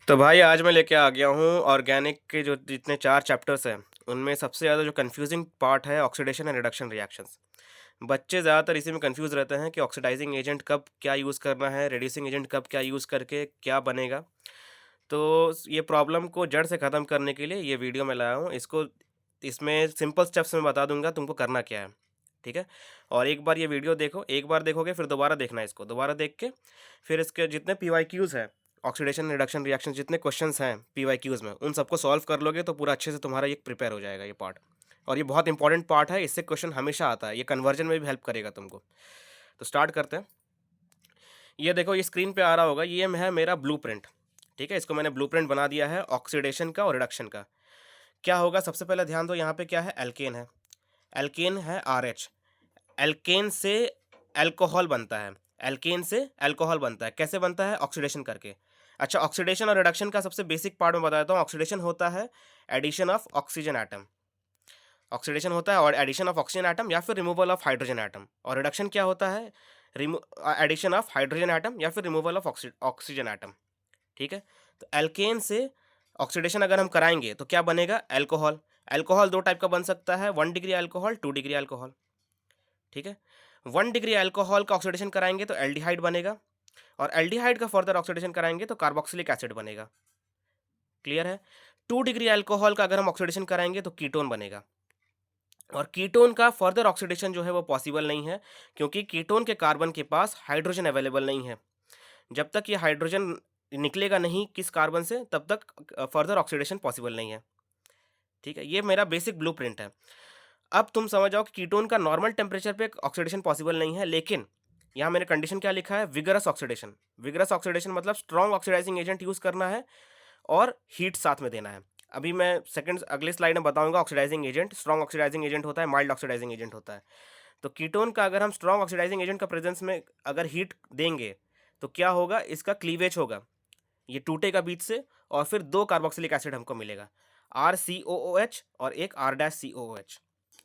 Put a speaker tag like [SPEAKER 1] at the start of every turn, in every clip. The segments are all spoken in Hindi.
[SPEAKER 1] तो भाई आज मैं लेके आ गया हूँ ऑर्गेनिक के जो जितने 4 चैप्टर्स हैं, उनमें सबसे ज़्यादा जो कन्फ्यूज़िंग पार्ट है ऑक्सीडेशन एंड रिडक्शन रिएक्शंस। बच्चे ज़्यादातर इसी में कन्फ्यूज़ रहते हैं कि ऑक्सीडाइज़िंग एजेंट कब क्या यूज़ करना है, रिड्यूसिंग एजेंट कब क्या यूज़ करके क्या बनेगा। तो ये प्रॉब्लम को जड़ से ख़त्म करने के लिए ये वीडियो मैं लाया हूँ। इसमें सिंपल स्टेप्स मैं बता दूँगा तुमको करना क्या है, ठीक है? और एक बार ये वीडियो देखो, एक बार देखोगे फिर दोबारा देखना इसको, दोबारा देख के फिर इसके जितने पीवाईक्यूज़ हैं, ऑक्सीडेशन रिडक्शन रिएक्शन जितने क्वेश्चंस हैं पीवाईक्यूज़ में, उन सबको सॉल्व कर लोगे तो पूरा अच्छे से तुम्हारा ये प्रिपेयर हो जाएगा ये पार्ट। और ये बहुत इंपॉर्टेंट पार्ट है, इससे क्वेश्चन हमेशा आता है, ये कन्वर्जन में भी हेल्प करेगा तुमको। तो स्टार्ट करते हैं। ये देखो ये स्क्रीन पे आ रहा होगा, ये है मेरा ब्लूप्रिंट, ठीक है? इसको मैंने ब्लूप्रिंट बना दिया है ऑक्सीडेशन का और रिडक्शन का। क्या होगा सबसे पहले ध्यान दो, यहाँ पे क्या है, एल्केन है। एल्केन है RH। एल्केन से अल्कोहल बनता है। एल्केन से अल्कोहल बनता है। कैसे बनता है? ऑक्सीडेशन करके। अच्छा, ऑक्सीडेशन और रिडक्शन का सबसे बेसिक पार्ट मैं बता देता हूँ। ऑक्सीडेशन होता है addition of oxygen atom. Oxidation होता है और एडिशन ऑफ ऑक्सीजन एटम या फिर रिमूवल ऑफ हाइड्रोजन एटम। और रिडक्शन क्या होता है? एडिशन ऑफ हाइड्रोजन एटम या फिर रिमूवल ऑफ ऑक्सीजन एटम। ठीक है? तो एल्केन से ऑक्सीडेशन अगर हम कराएंगे तो क्या बनेगा? अल्कोहल। अल्कोहल दो टाइप का बन सकता है, 1 डिग्री अल्कोहल, 2 डिग्री अल्कोहल। ठीक है? 1 डिग्री अल्कोहल का ऑक्सीडेशन कराएंगे तो एल्डिहाइड बनेगा, और एल्डिहाइड का फर्दर ऑक्सीडेशन कराएंगे तो कार्बोक्सिलिक एसिड बनेगा। क्लियर है? 2 डिग्री अल्कोहल का अगर हम ऑक्सीडेशन कराएंगे तो कीटोन बनेगा, और कीटोन का फर्दर ऑक्सीडेशन जो है वो पॉसिबल नहीं है, क्योंकि कीटोन के कार्बन के पास हाइड्रोजन अवेलेबल नहीं है। जब तक ये हाइड्रोजन निकलेगा नहीं किस कार्बन से, तब तक फर्दर ऑक्सीडेशन पॉसिबल नहीं है। ठीक है? ये मेरा बेसिक ब्लूप्रिंट है। अब तुम समझ जाओ कि कीटोन का नॉर्मल टेम्परेचर पे ऑक्सीडेशन पॉसिबल नहीं है, लेकिन यहाँ मैंने कंडीशन क्या लिखा है? Vigorous oxidation. विगरस ऑक्सीडेशन मतलब स्ट्रॉन्ग ऑक्सीडाइजिंग एजेंट यूज़ करना है और हीट साथ में देना है। अभी मैं सेकंड अगले स्लाइड में बताऊंगा oxidising agent. Strong oxidising agent होता है, माइल्ड ऑक्सीडाइजिंग एजेंट होता है। तो कीटोन का अगर हम स्ट्रॉन्ग ऑक्सीडाइजिंग एजेंट का प्रेजेंस में अगर हीट देंगे तो क्या होगा? इसका क्लीवेज होगा, ये टूटेगा बीच से, और फिर दो कार्बोक्सिलिक एसिड हमको मिलेगा, RCOOH और एक R-COOH।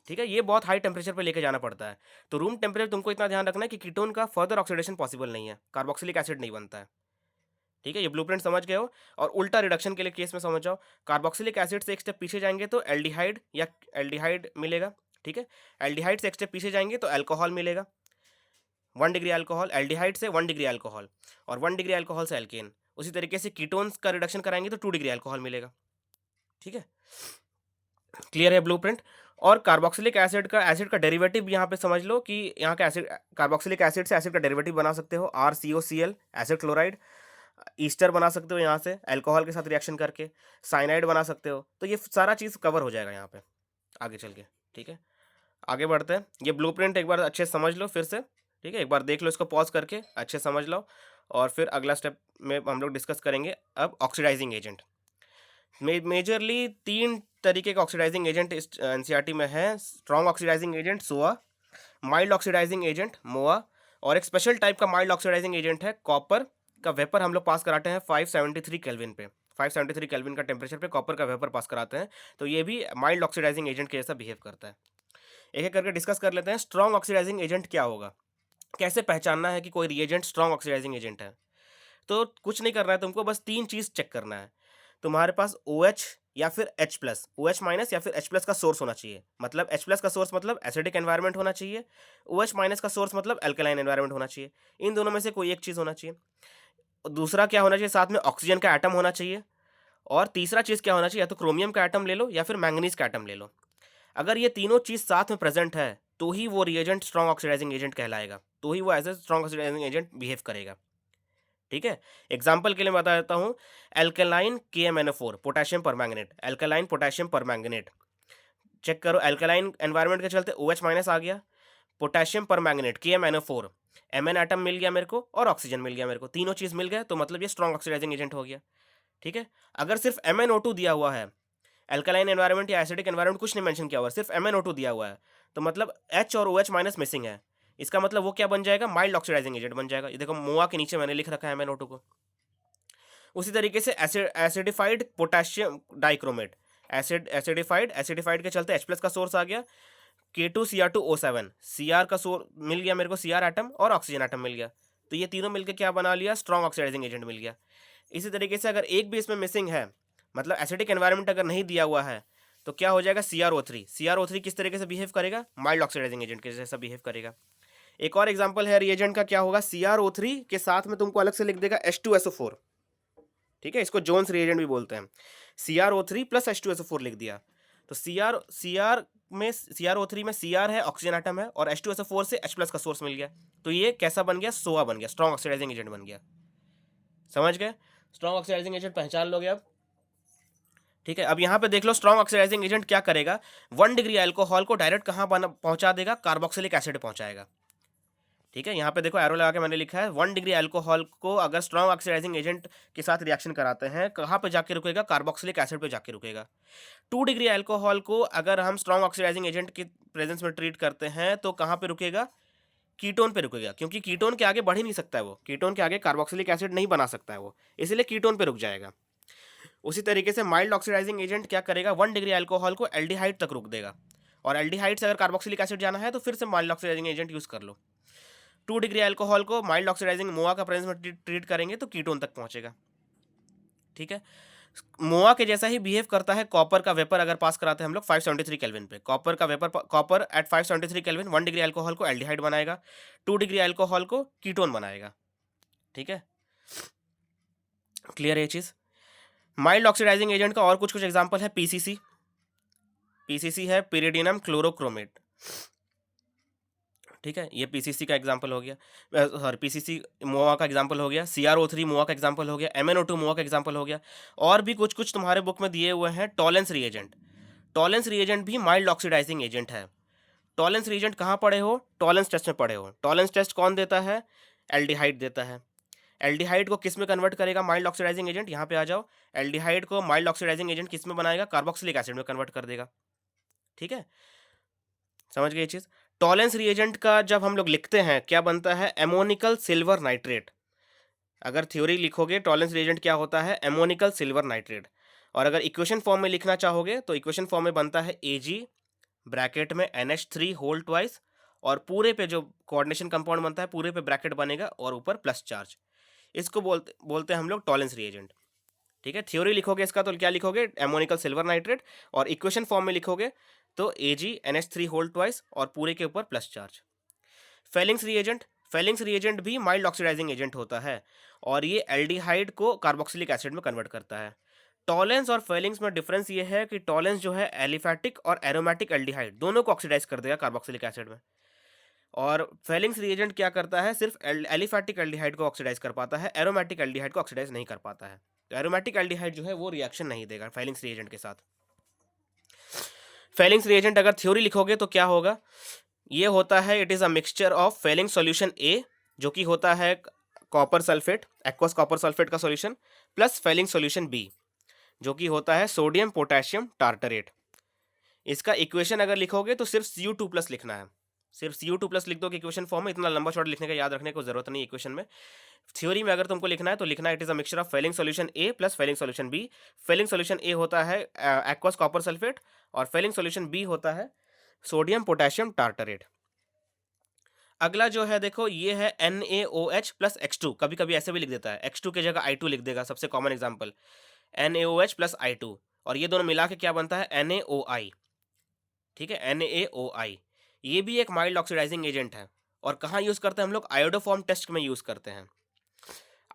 [SPEAKER 1] ठीक है? ये बहुत हाई टेम्परेचर पे लेके जाना पड़ता है। तो रूम टेम्परेचर तुमको इतना ध्यान रखना है कि कीटोन का फर्दर ऑक्सीडेशन पॉसिबल नहीं है, कार्बोक्सिलिक एसिड नहीं बनता है। ठीक है? ये ब्लूप्रिंट समझ गए हो? और उल्टा रिडक्शन के लिए केस में समझ जाओ, कार्बोक्सिलिक एसिड से एक स्टेप पीछे जाएंगे तो एल्डिहाइड या एल्डिहाइड मिलेगा। ठीक है? एल्डिहाइड से एक स्टेप पीछे जाएंगे तो अल्कोहल मिलेगा। 1 डिग्री अल्कोहल, एल्डिहाइड से 1 डिग्री अल्कोहल, और 1 डिग्री अल्कोहल से एल्केन। उसी तरीके से कीटोन्स का रिडक्शन कराएंगे तो 2 डिग्री अल्कोहल मिलेगा। ठीक है? क्लियर है ब्लूप्रिंट? और कार्बोक्सिलिक एसिड का डेरिवेटिव यहाँ पे समझ लो कि यहाँ का एसिड, कार्बोक्सिलिक एसिड से एसिड का डेरिवेटिव बना सकते हो, RCOCl एसिड क्लोराइड। ईस्टर बना सकते हो यहाँ से अल्कोहल के साथ रिएक्शन करके, साइनाइड बना सकते हो। तो ये सारा चीज़ कवर हो जाएगा यहाँ पे आगे चल के। ठीक है? आगे बढ़ते हैं। ये ब्लूप्रिंट एक बार अच्छे से समझ लो फिर से। ठीक है? एक बार देख लो इसको पॉज करके, अच्छे से समझ लो, और फिर अगला स्टेप में हम लोग डिस्कस करेंगे अब ऑक्सीडाइजिंग एजेंट। मेजरली 3 तरीके के ऑक्सीडाइजिंग एजेंट इस एनसीईआरटी में है। स्ट्रॉन्ग ऑक्सीडाइजिंग एजेंट सोआ, माइल्ड ऑक्सीडाइजिंग एजेंट मोआ, और एक स्पेशल टाइप का माइल्ड ऑक्सीडाइजिंग एजेंट है कॉपर का वेपर। हम लोग पास कराते हैं 573 केल्विन पे। 573 केल्विन का टेम्परेचर पे कॉपर का वेपर पास कराते हैं, तो ये भी माइल्ड ऑक्सीडाइजिंग एजेंट के जैसा बिहेव करता है। एक एक करके डिस्कस कर लेते हैं। स्ट्रॉन्ग ऑक्सीडाइजिंग एजेंट क्या होगा, कैसे पहचानना है कि कोई रिएजेंट स्ट्रॉन्ग ऑक्सीडाइजिंग एजेंट है? तो कुछ नहीं करना है तुमको, बस 3 चीज़ चेक करना है। तुम्हारे पास OH या फिर H+, OH माइनस या फिर H+ का सोर्स होना चाहिए। मतलब H+ का सोर्स मतलब एसिडिक एनवायरनमेंट होना चाहिए, OH माइनस का सोर्स मतलब अल्कलाइन एनवायरनमेंट होना चाहिए। इन दोनों में से कोई एक चीज़ होना चाहिए। और दूसरा क्या होना चाहिए? साथ में ऑक्सीजन का एटम होना चाहिए। और तीसरा चीज़ क्या होना चाहिए? या तो क्रोमियम का एटम ले लो या फिर मैंगनीज का एटम ले लो। अगर ये तीनों चीज़ साथ में प्रेजेंट है तो ही वो रिएजेंट स्ट्रॉन्ग ऑक्सीडाइजिंग एजेंट कहलाएगा, तो ही वो as a strong oxidising agent behave करेगा। ठीक है? एग्जाम्पल के लिए बता देता हूँ, alkaline KMnO4 potassium permanganate, alkaline potassium permanganate. Check करो, एल्कलाइन एनवायरनमेंट के चलते OH माइनस आ गया, potassium permanganate KMnO4, Mn atom मिल गया मेरे को, और ऑक्सीजन मिल गया मेरे को, तीनों चीज़ मिल गया, तो मतलब ये स्ट्रॉन्ग ऑक्सीडाइजिंग एजेंट हो गया। ठीक है? अगर सिर्फ MnO2 दिया हुआ है, एल्कलाइन एनवायरनमेंट या एसिडिक एनवायरनमेंट कुछ नहीं मेंशन किया हुआ है, सिर्फ MnO2 दिया हुआ है, तो मतलब H और OH माइनस मिसिंग है। इसका मतलब वो क्या बन जाएगा? माइल्ड ऑक्सीडाइजिंग एजेंट बन जाएगा। ये देखो मोआ के नीचे मैंने लिख रखा है MnO2 को। उसी तरीके से एसिडिफाइड पोटेशियम डाइक्रोमेट, एसिडिफाइड के चलते H+ का सोर्स आ गया, K2Cr2O7, Cr का सोर्स मिल गया मेरे को, Cr एटम और ऑक्सीजन एटम मिल गया, तो ये तीनों मिलकर क्या बना लिया? स्ट्रॉन्ग ऑक्सीडाइजिंग एजेंट मिल गया। इसी तरीके से अगर एक भी इसमें मिसिंग है, मतलब एसिडिक एनवायरनमेंट अगर नहीं दिया हुआ है, तो क्या हो जाएगा, CrO3। CrO3 किस तरीके से बिहेव करेगा, माइल्ड ऑक्सीडाइजिंग एजेंट के जैसा बिहेव करेगा। एक और एग्जांपल है रिएजेंट का, क्या होगा, CrO3 के साथ में तुमको अलग से लिख देगा H2SO4। ठीक है, इसको जोन्स रिएजेंट भी बोलते हैं। CrO3 प्लस H2SO4 लिख दिया, तो CrO3 में Cr है, ऑक्सीजन एटम है, और H2SO4 से H+ का सोर्स मिल गया, तो ये कैसा बन गया, सोआ बन गया, स्ट्रॉन्ग ऑक्सीडाइजिंग एजेंट बन गया। समझ गए, स्ट्रॉन्ग ऑक्सीडाइजिंग एजेंट पहचान लोगे अब। ठीक है, अब यहाँ पे देख लो स्ट्रॉन्ग ऑक्सीडाइजिंग एजेंट क्या करेगा, 1 डिग्री अल्कोहल को डायरेक्ट कहाँ पहुंचा देगा, कार्बोक्सिलिक एसिड पहुंचाएगा। ठीक है, यहाँ पे देखो एरो लगा के मैंने लिखा है, 1 डिग्री अल्कोहल को अगर स्ट्रॉन्ग ऑक्सीडाइजिंग एजेंट के साथ रिएक्शन कराते हैं, कहाँ पे जाके रुकेगा, कार्बोक्सिलिक एसिड पे जाके रुकेगा। 2 डिग्री अल्कोहल को अगर हम स्ट्रॉन्ग ऑक्सीडाइजिंग एजेंट के प्रेजेंस में ट्रीट करते हैं, तो कहाँ पे रुकेगा, कीटोन पे रुकेगा, क्योंकि कीटोन के आगे बढ़ ही नहीं सकता है वो, कीटोन के आगे कार्बोक्सिलिक एसिड नहीं बना सकता है वो, इसलिए कीटोन पे रुक जाएगा। उसी तरीके से माइल्ड ऑक्सीडाइजिंग एजेंट क्या करेगा, 1 डिग्री अल्कोहल को एल्डिहाइड तक रुक देगा, और एल्डिहाइड से अगर कार्बोक्सिलिक एसिड जाना है तो फिर से माइल्ड ऑक्सीडाइजिंग एजेंट यूज कर लो। 2 डिग्री अल्कोहल को माइल्ड ऑक्सीडाइजिंग मोआ का प्रेजेंस में ट्रीट करेंगे तो कीटोन तक पहुंचेगा। ठीक है, मोआ के जैसा ही बिहेव करता है कॉपर का वेपर, अगर पास कराते हैं हम लोग 573 केल्विन पे, कॉपर का vapour, copper at 573 kelvin 1 degree alcohol को एल्डिहाइड बनाएगा, 2 डिग्री अल्कोहल को कीटोन बनाएगा। ठीक है, क्लियर है ये चीज। माइल्ड ऑक्सीडाइजिंग एजेंट का और कुछ कुछ एग्जांपल है, पीसीसी, पीसीसी है पिरिडिनम क्लोरोक्रोमेट। ठीक है, ये पीसीसी का एग्जांपल हो गया, सॉरी पीसीसी मोआ का एग्जांपल हो गया, CrO3 मोआ का एग्जांपल हो गया, MnO2 मोआ का एग्जांपल हो गया। और भी कुछ कुछ तुम्हारे बुक में दिए हुए हैं, टॉलेंस रिएजेंट। टॉलेंस रिएजेंट भी माइल्ड ऑक्सीडाइजिंग एजेंट है। टॉलेंस रिएजेंट कहाँ पढ़े हो, टॉलेंस टेस्ट में पढ़े हो। टॉलेंस टेस्ट कौन देता है, एल्डिहाइड देता है। एल्डिहाइड को किस में कन्वर्ट करेगा माइल्ड ऑक्सीडाइजिंग एजेंट, यहाँ पे आ जाओ, एल्डिहाइड को माइल्ड ऑक्सीडाइजिंग एजेंट किस में बनाएगा, कार्बोक्सिलिक एसिड में कन्वर्ट कर देगा। ठीक है, समझ गए ये चीज। टॉलेंस रिएजेंट का जब हम लोग लिखते हैं क्या बनता है, एमोनिकल सिल्वर नाइट्रेट। अगर थ्योरी लिखोगे टॉलेंस रिएजेंट क्या होता है, एमोनिकल सिल्वर नाइट्रेट। और अगर इक्वेशन फॉर्म में लिखना चाहोगे तो इक्वेशन फॉर्म में बनता है Ag ब्रैकेट में NH3 होल ट्वाइस, और पूरे पे जो कोऑर्डिनेशन कंपाउंड बनता है पूरे पे ब्रैकेट बनेगा और ऊपर प्लस चार्ज। इसको बोलते हैं हम लोग टॉलेंस रिएजेंट। ठीक है, थ्योरी लिखोगे इसका तो क्या लिखोगे, एमोनिकल सिल्वर नाइट्रेट, और इक्वेशन फॉर्म में लिखोगे तो Ag NH3 होल ट्वाइस और पूरे के ऊपर plus charge. Fehling's reagent, Fehling's reagent भी माइल्ड ऑक्सीडाइजिंग एजेंट होता है, और ये एल्डिहाइड को कार्बोक्सिलिक एसिड में कन्वर्ट करता है। टॉलेंस और फेलिंग्स में डिफरेंस ये है कि टॉलेंस जो है एलिफैटिक और एरोमेटिक एल्डिहाइड दोनों को ऑक्सीडाइज कर देगा कार्बोक्सिलिक एसिड में, और फेलिंग्स रिएजेंट क्या करता है, सिर्फ एलिफैटिक एल्डिहाइड को ऑक्सीडाइज कर पाता है, एरोमेटिक एल्डिहाइड को ऑक्सीडाइज नहीं कर पाता है। तो एरोमेटिक एल्डिहाइड जो है वो रिएक्शन नहीं देगा फेलिंग्स रिएजेंट के साथ। फेलिंग्स रिएजेंट अगर थ्योरी लिखोगे तो क्या होगा, ये होता है, it is a mixture of Fehling solution A, जो कि होता है copper sulphate, aqueous copper sulphate का solution, plus Fehling solution B, जो कि होता है सोडियम पोटेशियम टार्टरेट। इसका इक्वेशन अगर लिखोगे तो सिर्फ Cu2+ लिखना है, सिर्फ Cu2+ लिख दो कि इक्वेशन फॉर्म में, इतना लंबा चौड़ा लिखने का याद रखने को जरूरत नहीं इक्वेशन में। थ्योरी में अगर तुमको लिखना है तो लिखना it is a mixture of Fehling solution A plus Fehling solution B. Fehling solution A होता है एक्वस कॉपर सल्फेट, और फेलिंग सॉल्यूशन बी होता है सोडियम पोटेशियम टार्टरेट। अगला जो है देखो, ये है NaOH प्लस X2, कभी कभी ऐसे भी लिख देता है, X2 की जगह I2 लिख देगा, सबसे common example NaOH plus I2, और ये दोनों मिला के क्या बनता है, NaOI। ठीक है, NaOI ये भी एक माइल्ड ऑक्सीडाइजिंग एजेंट है, और कहाँ यूज करते हैं हम लोग, आयोडोफॉर्म टेस्ट में यूज करते हैं।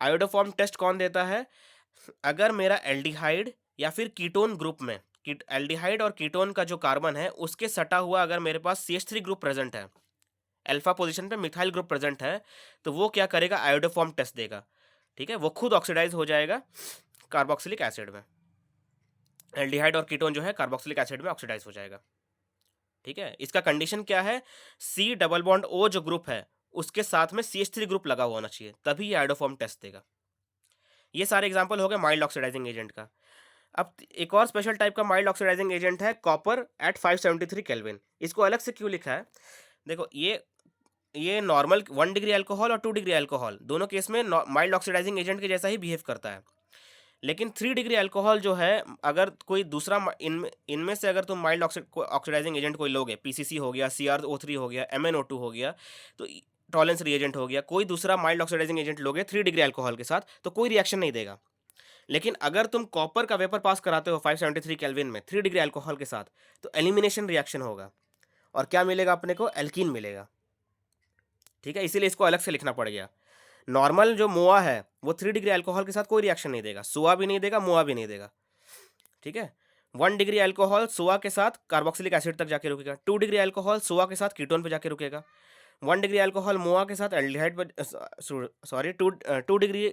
[SPEAKER 1] आयोडोफॉर्म टेस्ट कौन देता है, अगर मेरा एल्डिहाइड या फिर कीटोन ग्रुप में, एल्डिहाइड और कीटोन का जो कार्बन है उसके सटा हुआ अगर मेरे पास CH3 ग्रुप प्रेजेंट है, अल्फा पोजीशन पे मिथाइल ग्रुप प्रेजेंट है, तो वो क्या करेगा, आयोडोफॉर्म टेस्ट देगा। ठीक है, वो खुद ऑक्सीडाइज हो जाएगा कार्बोक्सिलिक एसिड में, एल्डिहाइड और कीटोन जो है कार्बोक्सिलिक एसिड में ऑक्सीडाइज हो जाएगा। ठीक है, इसका कंडीशन क्या है, C डबल बॉन्ड O जो ग्रुप है उसके साथ में CH3 ग्रुप लगा हुआ होना चाहिए, तभी ये आयोडोफॉर्म टेस्ट देगा। ये सारे एग्जांपल हो गए माइल्ड ऑक्सीडाइजिंग एजेंट का। अब एक और स्पेशल टाइप का माइल्ड ऑक्सीडाइजिंग एजेंट है कॉपर एट 573 केल्विन। इसको अलग से क्यों लिखा है, देखो ये नॉर्मल 1 डिग्री अल्कोहल और 2 डिग्री अल्कोहल दोनों केस में माइल्ड ऑक्सीडाइजिंग एजेंट के जैसा ही बिहेव करता है, लेकिन 3 डिग्री अल्कोहल जो है, अगर कोई दूसरा इनमें से अगर तुम माइल्ड ऑक्सीडाइजिंग एजेंट कोई लोगे, पीसीसी हो गया, CrO3 हो गया, MnO2 हो गया, तो टॉलेंस रिएजेंट हो गया, कोई दूसरा माइल्ड ऑक्सीडाइजिंग एजेंट लोगे 3 डिग्री अल्कोहल के साथ, तो कोई रिएक्शन नहीं देगा। लेकिन अगर तुम कॉपर का वेपर पास कराते हो 573 केल्विन में 3 डिग्री अल्कोहल के साथ, तो एलिमिनेशन रिएक्शन होगा और क्या मिलेगा अपने को? एल्कीन मिलेगा। ठीक है, इसीलिए इसको अलग से लिखना पड़ गया। नॉर्मल जो मोआ है वो 3 डिग्री अल्कोहल के साथ कोई रिएक्शन नहीं देगा, सुआ भी नहीं देगा, मोआ भी नहीं देगा। ठीक है, 1 डिग्री अल्कोहल सुआ के साथ कार्बोक्सिलिक एसिड तक जाके रुकेगा, 2 डिग्री अल्कोहल सुआ के साथ कीटोन पे जाके रुकेगा, 1 डिग्री अल्कोहल मोआ के साथ एल्डिहाइड पे, सॉरी, 2 डिग्री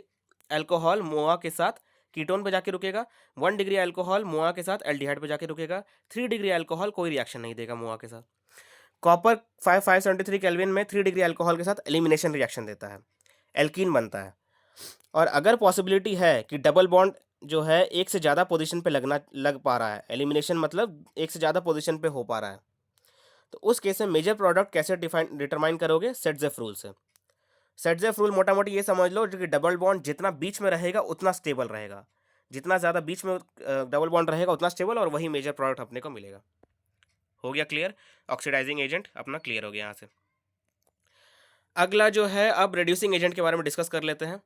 [SPEAKER 1] अल्कोहल मोआ के साथ कीटोन पे जाके रुकेगा, 1 डिग्री अल्कोहल मोआ के साथ एल्डिहाइड पे जाके रुकेगा, 3 डिग्री अल्कोहल कोई रिएक्शन नहीं देगा मोआ के साथ। कॉपर 573 केल्विन में 3 डिग्री अल्कोहल के साथ एलिमिनेशन रिएक्शन देता है, एल्कीन बनता है। और अगर पॉसिबिलिटी है कि डबल बॉन्ड जो है एक से ज़्यादा पोजीशन पे लग पा रहा है, एलिमिनेशन मतलब एक से ज़्यादा पोजीशन पे हो पा रहा है, तो उस केस में मेजर प्रोडक्ट कैसे डिटरमाइन करोगे? सेटजेफ रूल से। सेटजेफ रूल मोटा मोटी ये समझ लो कि डबल बॉन्ड जितना बीच में रहेगा उतना स्टेबल रहेगा, जितना ज़्यादा बीच में डबल बॉन्ड रहेगा उतना स्टेबल, और वही मेजर प्रोडक्ट अपने को मिलेगा। हो गया क्लियर? ऑक्सीडाइजिंग एजेंट अपना क्लियर हो गया यहाँ से। अगला जो है, अब रिड्यूसिंग एजेंट के बारे में डिस्कस कर लेते हैं।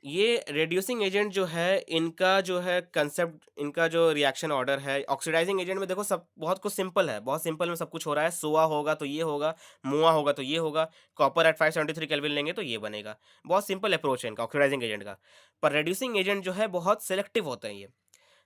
[SPEAKER 1] ये रिड्यूसिंग एजेंट जो है, इनका जो है कंसेप्ट, इनका जो रिएक्शन ऑर्डर है, ऑक्सीडाइजिंग एजेंट में देखो सब बहुत कुछ सिंपल है, बहुत सिंपल में सब कुछ हो रहा है। सोआ होगा तो ये होगा, मोआ होगा तो ये होगा, कॉपर एट 573 केल्विन लेंगे तो ये बनेगा। बहुत सिंपल अप्रोच है इनका ऑक्सीडाइजिंग एजेंट का। पर रिड्यूसिंग एजेंट जो है बहुत सेलेक्टिव होते हैं ये,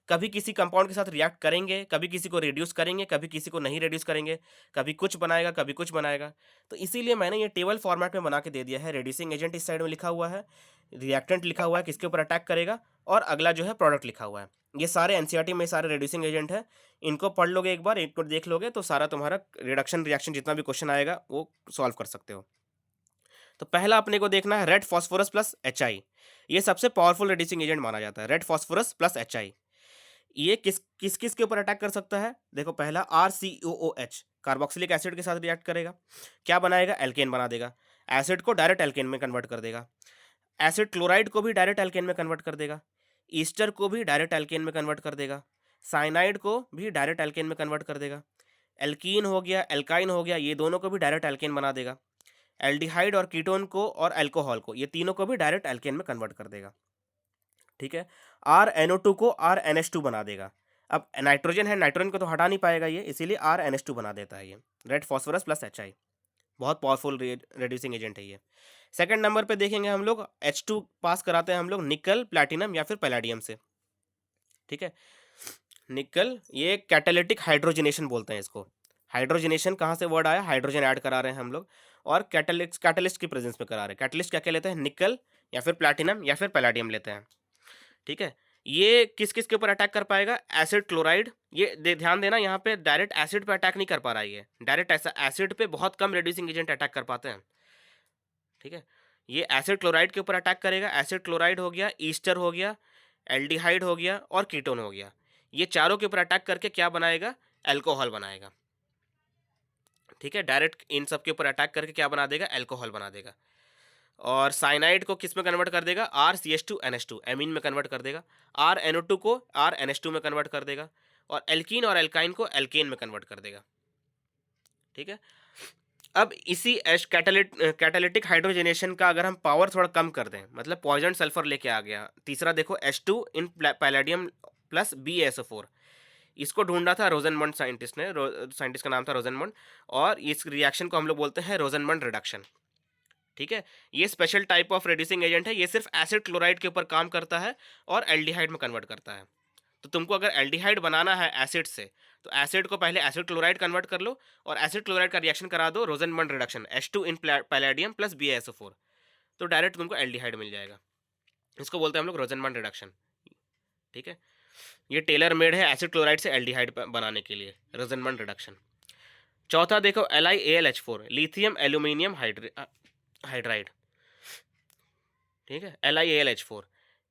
[SPEAKER 1] कभी किसी कंपाउंड के साथ रिएक्ट करेंगे, कभी किसी को रिड्यूस करेंगे, कभी किसी को नहीं रिड्यूस करेंगे, कभी कुछ बनाएगा, कभी कुछ बनाएगा। तो इसीलिए मैंने ये टेबल फॉर्मेट में बना के दे दिया है। रिड्यूसिंग एजेंट इस साइड में लिखा हुआ है, रिएक्टेंट लिखा हुआ है किसके ऊपर अटैक करेगा, और अगला जो है प्रोडक्ट लिखा हुआ है। ये सारे एनसीईआरटी में सारे रिड्यूसिंग एजेंट है, इनको पढ़ लोगे एक बार, इनको देख लोगे तो सारा तुम्हारा रिडक्शन रिएक्शन जितना भी क्वेश्चन आएगा वो सॉल्व कर सकते हो। तो पहला अपने को देखना है रेड फॉस्फोरस प्लस HI। ये सबसे पावरफुल रिड्यूसिंग एजेंट माना जाता है, रेड फॉस्फोरस प्लस HI। ये किस के ऊपर अटैक कर सकता है? देखो, पहला RCOOH कार्बोक्सिलिक एसिड के साथ रिएक्ट करेगा, क्या बनाएगा? एल्केन बना देगा। एसिड को डायरेक्ट एल्केन में कन्वर्ट कर देगा, एसिड क्लोराइड को भी डायरेक्ट एल्केन में कन्वर्ट कर देगा, ईस्टर को भी डायरेक्ट एल्केन में कन्वर्ट कर देगा, साइनाइड को भी डायरेक्ट एल्केन में कन्वर्ट कर देगा, एल्कीन हो गया, एल्काइन हो गया, ये दोनों को भी डायरेक्ट एल्केन बना देगा, एल्डिहाइड और कीटोन को और अल्कोहल को, ये तीनों को भी डायरेक्ट एल्केन में कन्वर्ट कर देगा। ठीक है, RNO2 को RNH2 बना देगा। अब नाइट्रोजन है, नाइट्रोजन को तो हटा नहीं पाएगा ये, इसीलिए RNH2 बना देता है ये, रेड फॉस्फोरस प्लस HI। बहुत पावरफुल रिड्यूसिंग एजेंट है ये। सेकंड नंबर पे देखेंगे हम लोग, H2 पास कराते हैं हम लोग निकल, प्लैटिनम या फिर पैलेडियम से। ठीक है, निकल, ये कैटालिटिक हाइड्रोजनेशन बोलते हैं इसको। हाइड्रोजनेशन कहाँ से वर्ड आया? हाइड्रोजन ऐड करा रहे हैं हम लोग, और कैटलिस्ट की प्रेजेंस में करा रहे हैं। कैटलिस्ट क्या क्या लेते हैं? निकल या फिर प्लैटिनम या फिर पैलेडियम लेते हैं। ठीक है, ये किस किस के ऊपर अटैक कर पाएगा? Acid chloride. ये ध्यान देना, यहाँ पे डायरेक्ट एसिड पे अटैक नहीं कर पा रहा है ये, डायरेक्ट ऐसा एसिड पे बहुत कम रिड्यूसिंग एजेंट अटैक कर पाते हैं। ठीक है, ये एसिड क्लोराइड के ऊपर अटैक करेगा। एसिड क्लोराइड हो गया, ईस्टर हो गया, एल्डिहाइड हो गया और कीटोन हो गया। ये चारों के ऊपर अटैक करके क्या बनाएगा? अल्कोहल बनाएगा। ठीक है, डायरेक्ट इन सब के ऊपर अटैक करके क्या बना देगा? अल्कोहल बना देगा। और साइनाइड को किस में कन्वर्ट कर देगा? RCH2NH2 एमीन में कन्वर्ट कर देगा। RNO2 को RNH2 में कन्वर्ट कर देगा, और एल्कीन और एल्काइन को एल्केन में कन्वर्ट कर देगा। ठीक है, अब इसी कैटालिटिक हाइड्रोजनेशन का अगर हम पावर थोड़ा कम कर दें, मतलब पॉइजन सल्फर लेके आ गया। तीसरा देखो, H2 इन पैलेडियम प्लस BaSO4। इसको ढूंढा था रोजनमंड साइंटिस्ट ने, साइंटिस्ट का नाम था रोजनमंड, और इस रिएक्शन को हम लोग बोलते हैं रोजनमंड रिडक्शन। ठीक है, ये special type of reducing agent है, ये सिर्फ एसिड क्लोराइड के ऊपर काम करता है और एल्डिहाइड में कन्वर्ट करता है। तो तुमको अगर एल्डिहाइड बनाना है एसिड से, तो एसिड को पहले एसिड क्लोराइड कन्वर्ट कर लो, और एसिड क्लोराइड का रिएक्शन करा दो रोजनमंड रिडक्शन, H2 इन पैलेडियम प्लस BaSO4, तो डायरेक्ट तुमको एल्डिहाइड मिल जाएगा। इसको बोलते हैं हम लोग रोजनमंड रिडक्शन। ठीक है, ये टेलर मेड है एसिड क्लोराइड से एल्डिहाइड बनाने के लिए, रोजनमंड रिडक्शन। चौथा देखो, LiAlH4 लिथियम एल्यूमिनियम हाइड्राइड। ठीक है, LiAlH4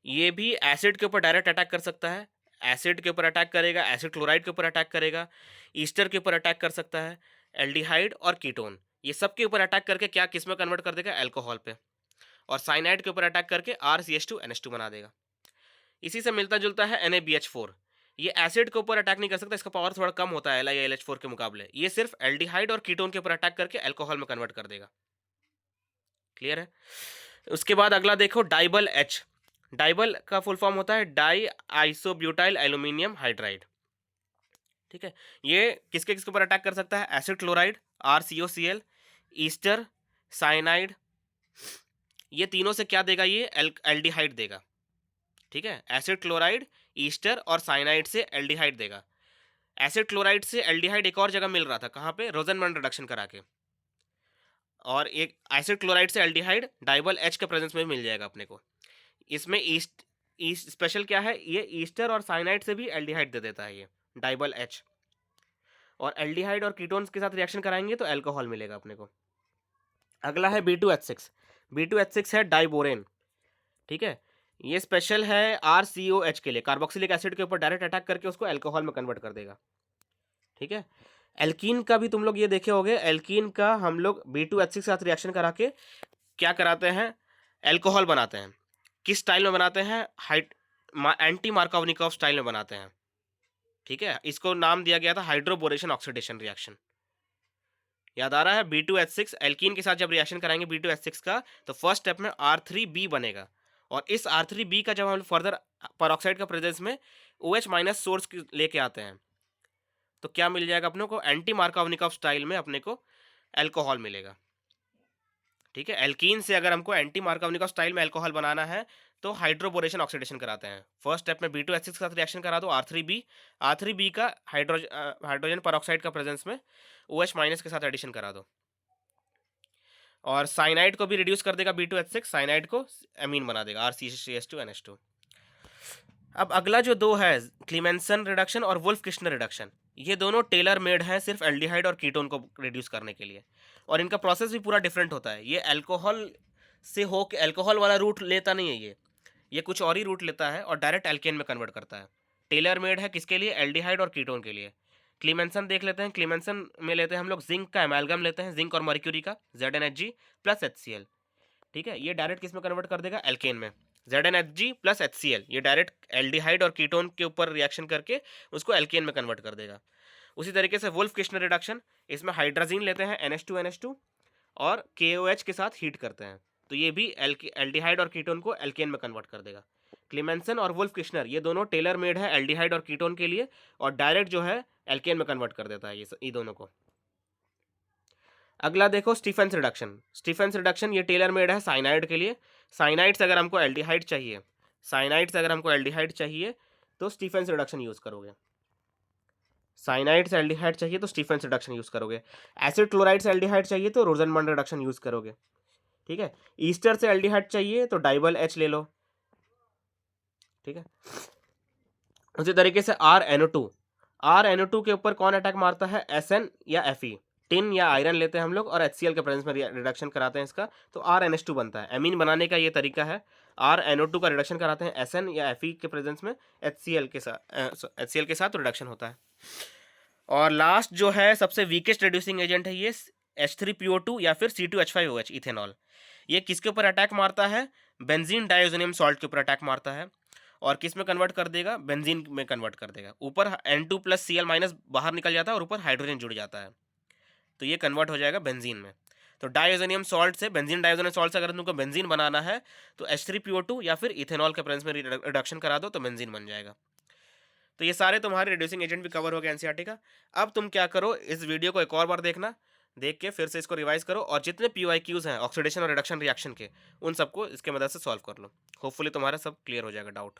[SPEAKER 1] ये भी एसिड के ऊपर डायरेक्ट अटैक कर सकता है, एसिड के ऊपर अटैक करेगा, एसिड क्लोराइड के ऊपर अटैक करेगा, ईस्टर के ऊपर अटैक कर सकता है, एल्डिहाइड और कीटोन, ये सब के ऊपर अटैक करके क्या किस में कन्वर्ट कर देगा? अल्कोहल पे। और साइनाइड के ऊपर अटैक करके RCH2NH2 बना देगा। इसी से मिलता जुलता है NaBH4। ये एसिड के ऊपर अटैक नहीं कर सकता, इसका पावर थोड़ा कम होता है LiAlH4 के मुकाबले। ये सिर्फ एल्डिहाइड और कीटोन के ऊपर अटैक करके अल्कोहल में कन्वर्ट कर देगा। क्लियर है? उसके बाद अगला देखो, डाइबल H। डाइबल का फुल फॉर्म होता है डाई आइसोब्यूटाइल एल्यूमिनियम हाइड्राइड। ठीक है, ये किसके किसके ऊपर अटैक कर सकता है? Acid chloride, RCOCl, Easter, cyanide, ये तीनों से क्या देगा? ये एल्डिहाइड देगा। ठीक है, एसिड क्लोराइड, ईस्टर और साइनाइड से एल्डिहाइड देगा। एसिड क्लोराइड से एल्डिहाइड एक और जगह मिल रहा था, कहाँ पे? रोजनमैन रिडक्शन करा के। और एक एसिड क्लोराइड से एल्डिहाइड डाइबल एच के प्रेजेंस में मिल जाएगा अपने को। इसमें ईस्ट स्पेशल क्या है? ये ईस्टर और साइनाइड से भी एल्डिहाइड दे देता है ये डाइबल एच। और एल्डिहाइड और कीटोन्स के साथ रिएक्शन कराएंगे तो अल्कोहल मिलेगा अपने को। अगला है B2H6। B2H6 है डाइबोरेन। ठीक है, ये स्पेशल है RCOH के लिए, कार्बोक्सिलिक एसिड के ऊपर डायरेक्ट अटैक करके उसको अल्कोहल में कन्वर्ट कर देगा। ठीक है, एल्कीन का भी तुम लोग ये देखे होगे, एल्कीन का हम लोग B2H6 के साथ रिएक्शन करा के क्या कराते हैं? अल्कोहल बनाते हैं। किस स्टाइल में बनाते हैं? एंटी मार्कोवनिकॉफ स्टाइल में बनाते हैं। ठीक है, इसको नाम दिया गया था हाइड्रोबोरेशन ऑक्सीडेशन रिएक्शन। याद आ रहा है? B2H6 एल्कीन के साथ जब रिएक्शन कराएंगे B2H6 का, तो फर्स्ट स्टेप में R3B बनेगा। और इस R3B का जब हम फर्दर परऑक्साइड का प्रेजेंस में OH माइनस सोर्स लेके आते हैं, तो क्या मिल जाएगा अपने को? एंटी मार्कोवनिकॉफ स्टाइल में अपने को अल्कोहल मिलेगा। ठीक है, एल्कीन से अगर हमको एंटी मार्कोवनिकॉफ स्टाइल में अल्कोहल बनाना है तो हाइड्रोबोरेशन ऑक्सीडेशन कराते हैं। फर्स्ट स्टेप में B2H6 के साथ रिएक्शन करा दो, R3B का हाइड्रोजन परऑक्साइड का प्रेजेंस में OH माइनस के साथ एडिशन करा दो। और साइनाइड को भी रिड्यूस कर देगा B2H6, साइनाइड को एमीन बना देगा RCH2NH2। अब अगला जो दो है, क्लीमेंसन रिडक्शन और वुल्फ किश्नर रिडक्शन, ये दोनों टेलर मेड हैं सिर्फ एल्डिहाइड और कीटोन को रिड्यूस करने के लिए। और इनका प्रोसेस भी पूरा डिफरेंट होता है। ये अल्कोहल से हो के अल्कोहल वाला रूट लेता नहीं है, ये कुछ और ही रूट लेता है और डायरेक्ट एल्केन में कन्वर्ट करता है। टेलर मेड है किसके लिए? एल्डिहाइड और कीटोन के लिए। क्लीमेंसन देख लेते हैं। क्लीमेंसन में लेते हैं हम लोग जिंक का एमालगम लेते हैं, जिंक और मर्क्यूरी का, ZnHg प्लस HCl। ठीक है, ये डायरेक्ट किस में कन्वर्ट कर देगा? एल्केन में। ZnHg प्लस HCl ये डायरेक्ट एल्डिहाइड और कीटोन के ऊपर रिएक्शन करके उसको एल्केन में कन्वर्ट कर देगा। उसी तरीके से वुल्फ किश्नर रिडक्शन, इसमें हाइड्राजीन लेते हैं NH2NH2 और KOH के साथ हीट करते हैं, तो ये भी एल्डिहाइड और कीटोन को एल्केन में कन्वर्ट कर देगा। क्लीमेंसन और वुल्फ किश्नर ये दोनों टेलर मेड है एल्डिहाइड और कीटोन के लिए, और डायरेक्ट जो है एल्केन में कन्वर्ट कर देता है ये दोनों को। अगला देखो स्टीफेंस रिडक्शन। स्टीफेंस रिडक्शन ये टेलर मेड है साइनाइड के लिए। साइनाइड से अगर हमको एल्डिहाइड चाहिए, साइनाइड से अगर हमको एल्डिहाइड चाहिए तो स्टीफेंस रिडक्शन यूज़ करोगे। साइनाइड से एल्डिहाइड चाहिए तो स्टीफेंस रिडक्शन यूज़ करोगे। एसिड क्लोराइड से एल्डिहाइड चाहिए तो रोजनमैन रिडक्शन यूज़ करोगे। ठीक है, ईस्टर से एल्डिहाइड चाहिए तो डाइबल एच ले लो। ठीक है, उसी तरीके से RnO2 के ऊपर कौन अटैक मारता है? SN या Fe। टिन या आयरन लेते हैं हम लोग और HCl के प्रेजेंस में रिडक्शन कराते हैं इसका, तो RnH2 बनता है। एमीन बनाने का ये तरीका है। RnO2 का रिडक्शन कराते हैं SN या Fe के प्रेजेंस में, HCl के साथ रिडक्शन होता है। और लास्ट जो है सबसे वीकेस्ट रिड्यूसिंग एजेंट है ये H3PO2 या फिर C2H5OH इथेनॉल। ये किसके ऊपर अटैक मारता है? बेंजीन डाइओजोनियम सॉल्ट के ऊपर अटैक मारता है। और किस में कन्वर्ट कर देगा? बेंजीन में कन्वर्ट कर देगा। ऊपर N2+Cl- बाहर निकल जाता है और ऊपर हाइड्रोजन जुड़ जाता है, तो ये कन्वर्ट हो जाएगा बेंजीन में। तो डाइओजोनियम सॉल्ट से बेंजीन डाइओजोनियम सॉल्ट से अगर तुमको बेंजीन बनाना है तो H3PO2 या फिर इथेनॉल के प्रेजेंस में रिडक्शन करा दो तो बेंजीन बन जाएगा। तो ये सारे तुम्हारे रिड्यूसिंग एजेंट भी कवर हो गए एनसीईआरटी का। अब तुम क्या करो, इस वीडियो को एक और बार देखना, देख के फिर से इसको रिवाइज करो और जितने PYQs हैं ऑक्सीडेशन और रिडक्शन रिएक्शन के, उन सबको इसके मदद से सॉल्व कर लो। होपफुली तुम्हारा सब क्लियर हो जाएगा डाउट।